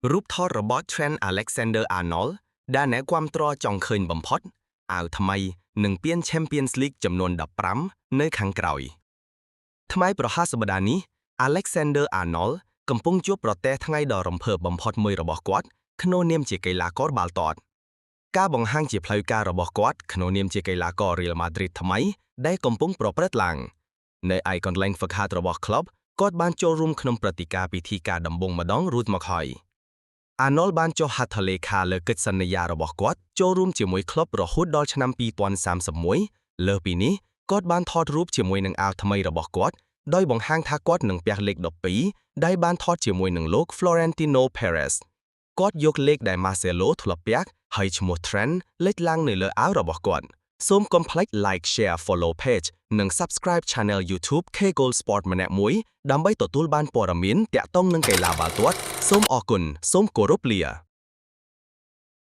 រូបថតរបស់ Trent Alexander-Arnold ដែលអ្នកគាំទ្រចង់ឃើញបំផុតអាវថ្មីនឹងពាន Champions League ចំនួន15នៅខាងក្រោយថ្ងៃប្រហ័សសប្តាហ៍នេះ Alexander-Arnold កំពុងជួបប្រទះថ្ងៃដ៏រំភើបបំផុតមួយរបស់គាត់ក្នុងនាមជាកីឡាករបាល់ទាត់ការបង្ហាញជាផ្លូវការរបស់គាត់ក្នុងនាមជាកីឡាករ Real Madrid ថ្មីដែលកំពុងប្រព្រឹត្តឡើងនៅឯកន្លែងហ្វឹកហាត់របស់ក្លឹបគាត់បានចូលរួមក្នុងព្រឹត្តិការណ៍ពិធីការដំបូងម្ដងរួចមកហើយArnold បានចុះហត្ថលេខាលើកិច្ចសន្យារបស់គាត់ចូលរួមជាមួយក្លឹបរហូតដល់ឆ្នាំ2031លើសពីនេះគាត់បានថតរូបជាមួយនឹងអាវថ្មីរបស់គាត់ដោយបង្ហាញថាគាត់នឹងពាក់លេខ12ដែលបានថតជាមួយនឹងលោក Florentino Perez គាត់យកលេខដែល Marcelo ធ្លាប់ពាក់ហើយឈ្មោះ Trent លេចឡើងនៅលើអាវរបស់គាត់សូមកុំភ្លេច like share follow page និង subscribe channel YouTube Kgoal Sport ម្នាក់មួយដើម្បីទទួលបានព័ត៌មានទាក់ទងនឹងកីឡាបាល់ទាត់សូមអរគុណសូមគោរពលា